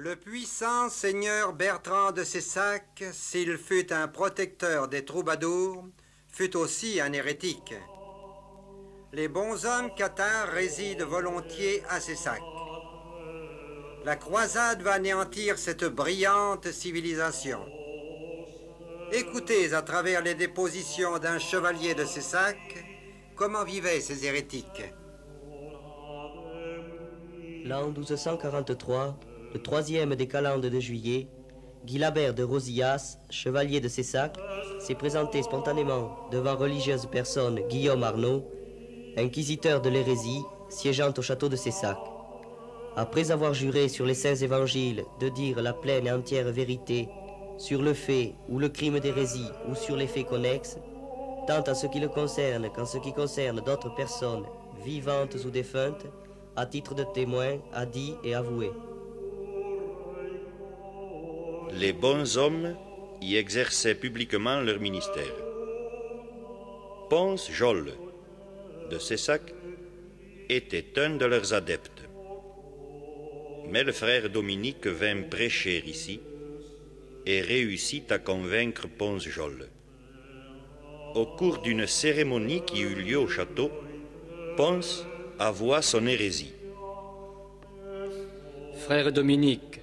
Le puissant seigneur Bertrand de Cessac, s'il fut un protecteur des troubadours, fut aussi un hérétique. Les bonshommes cathares résident volontiers à Cessac. La croisade va anéantir cette brillante civilisation. Écoutez à travers les dépositions d'un chevalier de Cessac comment vivaient ces hérétiques. L'an 1243, le 3e des calendes de juillet, Guilabert de Rosillas, chevalier de Cessac, s'est présenté spontanément devant religieuse personne Guillaume Arnaud, inquisiteur de l'hérésie, siégeant au château de Cessac. Après avoir juré sur les saints évangiles de dire la pleine et entière vérité sur le fait ou le crime d'hérésie ou sur les faits connexes, tant en ce qui le concerne qu'en ce qui concerne d'autres personnes, vivantes ou défuntes, à titre de témoin, a dit et avoué. Les bons hommes y exerçaient publiquement leur ministère. Ponce Jolle de Cessac était un de leurs adeptes. Mais le frère Dominique vint prêcher ici et réussit à convaincre Ponce Jolle. Au cours d'une cérémonie qui eut lieu au château, Ponce avoua son hérésie. Frère Dominique,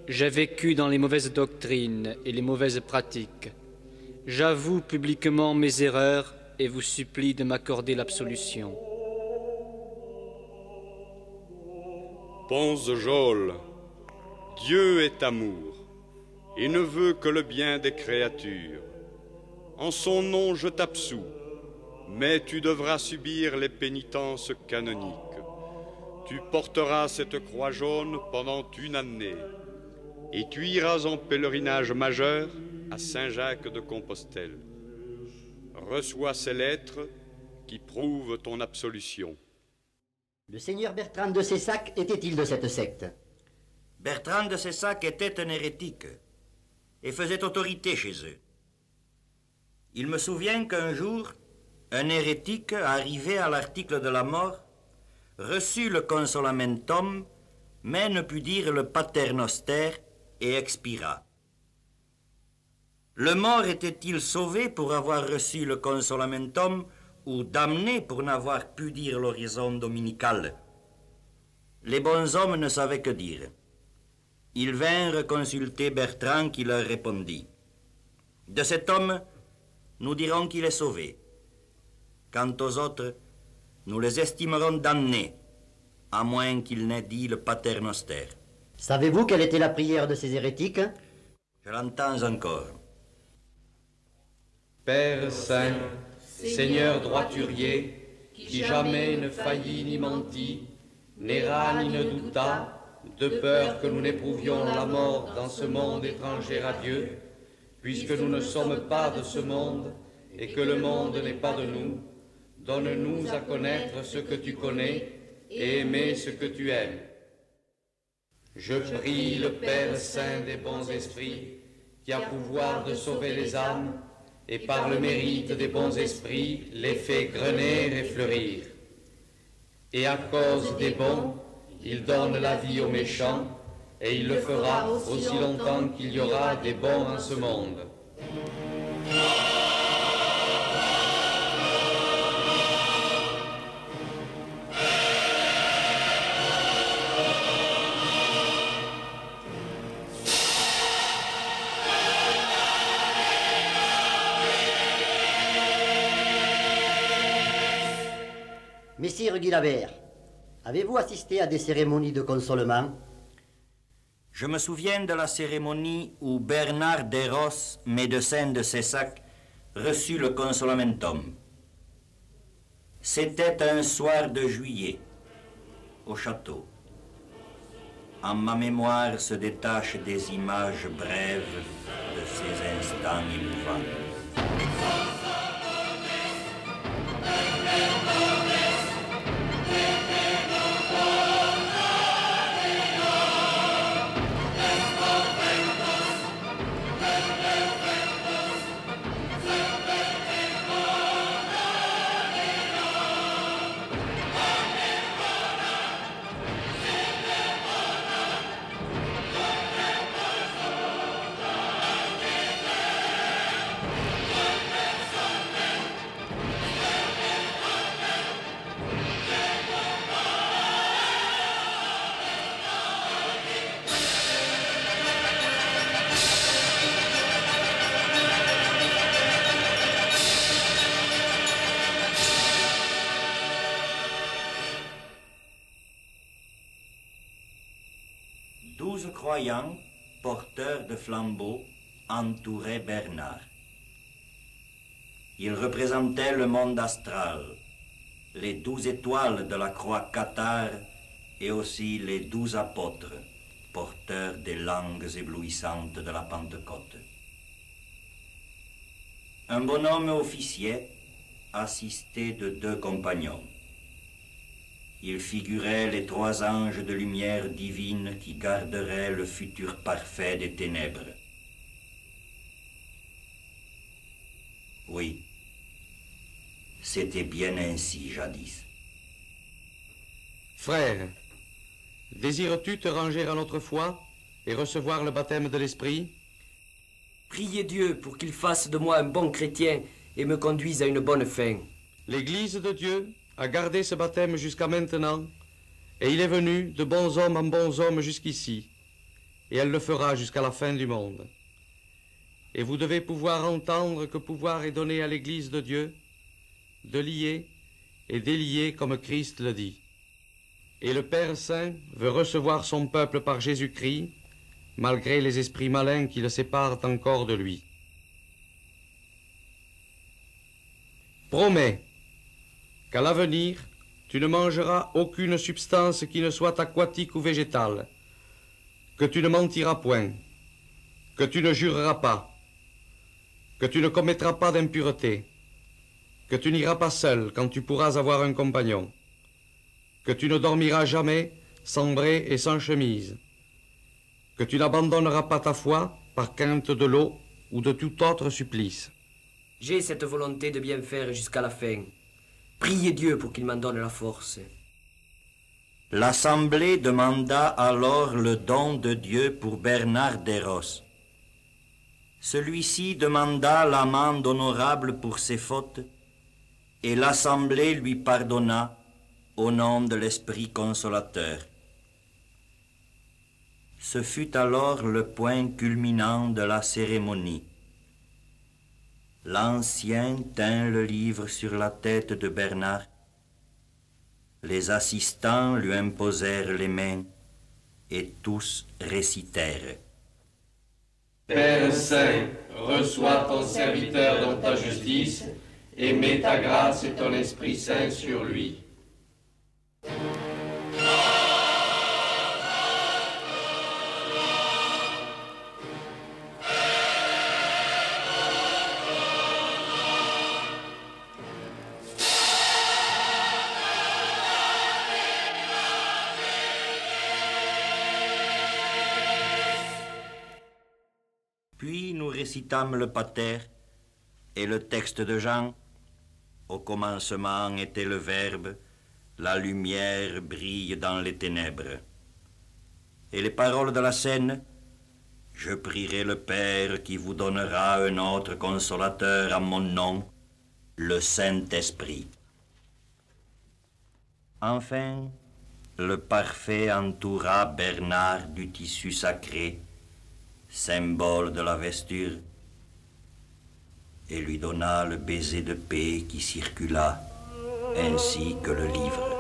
j'ai vécu dans les mauvaises doctrines et les mauvaises pratiques. J'avoue publiquement mes erreurs et vous supplie de m'accorder l'absolution. Ponce Jolle, Dieu est amour et ne veut que le bien des créatures. En son nom je t'absous, mais tu devras subir les pénitences canoniques. Tu porteras cette croix jaune pendant une année et tu iras en pèlerinage majeur à Saint-Jacques de Compostelle. Reçois ces lettres qui prouvent ton absolution. Le seigneur Bertrand de Cessac était-il de cette secte? Bertrand de Cessac était un hérétique et faisait autorité chez eux. Il me souvient qu'un jour, un hérétique, arrivé à l'article de la mort, reçut le consolamentum, mais ne put dire le paternoster et expira. Le mort était-il sauvé pour avoir reçu le consolamentum ou damné pour n'avoir pu dire l'horizon dominical? Les bons hommes ne savaient que dire. Ils vinrent consulter Bertrand qui leur répondit. De cet homme, nous dirons qu'il est sauvé. Quant aux autres, nous les estimerons damnés, à moins qu'il n'ait dit le paternoster. Savez-vous quelle était la prière de ces hérétiques? Je l'entends encore. Père Saint, Seigneur droiturier, qui jamais ne faillit ni mentit, n'erra ni ne douta, de peur que nous n'éprouvions la mort dans ce monde étranger à Dieu, puisque nous ne sommes pas de ce monde et que le monde n'est pas de nous, donne-nous à connaître ce que tu connais et aimer ce que tu aimes. Je prie le Père Saint des bons esprits, qui a pouvoir de sauver les âmes, et par le mérite des bons esprits les fait grener et fleurir. Et à cause des bons, il donne la vie aux méchants, et il le fera aussi longtemps qu'il y aura des bons en ce monde. Messire Guilabert, avez-vous assisté à des cérémonies de consolement? Je me souviens de la cérémonie où Bernard Desros, médecin de Cessac, reçut le consolamentum. C'était un soir de juillet, au château. En ma mémoire se détachent des images brèves de ces instants émouvants. 12 croyants, porteurs de flambeaux, entouraient Bernard. Ils représentaient le monde astral, les 12 étoiles de la croix cathare et aussi les 12 apôtres, porteurs des langues éblouissantes de la Pentecôte. Un bonhomme officier, assisté de 2 compagnons. Il figurait les 3 anges de lumière divine qui garderaient le futur parfait des ténèbres. Oui, c'était bien ainsi jadis. Frère, désires-tu te ranger à notre foi et recevoir le baptême de l'Esprit? Priez Dieu pour qu'il fasse de moi un bon chrétien et me conduise à une bonne fin. L'Église de Dieu a gardé ce baptême jusqu'à maintenant, et il est venu de bons hommes en bons hommes jusqu'ici, et elle le fera jusqu'à la fin du monde. Et vous devez pouvoir entendre que pouvoir est donné à l'Église de Dieu, de lier et délier comme Christ le dit. Et le Père Saint veut recevoir son peuple par Jésus-Christ, malgré les esprits malins qui le séparent encore de lui. Promets qu'à l'avenir, tu ne mangeras aucune substance qui ne soit aquatique ou végétale, que tu ne mentiras point, que tu ne jureras pas, que tu ne commettras pas d'impureté, que tu n'iras pas seul quand tu pourras avoir un compagnon, que tu ne dormiras jamais sans brai et sans chemise, que tu n'abandonneras pas ta foi par crainte de l'eau ou de tout autre supplice. J'ai cette volonté de bien faire jusqu'à la fin. Priez Dieu pour qu'il m'en donne la force. L'Assemblée demanda alors le don de Dieu pour Bernard Desros. Celui-ci demanda l'amende honorable pour ses fautes, et l'Assemblée lui pardonna au nom de l'Esprit consolateur. Ce fut alors le point culminant de la cérémonie. L'ancien tint le livre sur la tête de Bernard. Les assistants lui imposèrent les mains et tous récitèrent. Père Saint, reçois ton serviteur dans ta justice et mets ta grâce et ton Esprit Saint sur lui. Puis nous récitâmes le pater et le texte de Jean. Au commencement était le Verbe, la lumière brille dans les ténèbres. Et les paroles de la scène, je prierai le Père qui vous donnera un autre consolateur à mon nom, le Saint-Esprit. Enfin, le parfait entoura Bernard du tissu sacré, symbole de la vesture, et lui donna le baiser de paix qui circula, ainsi que le livre.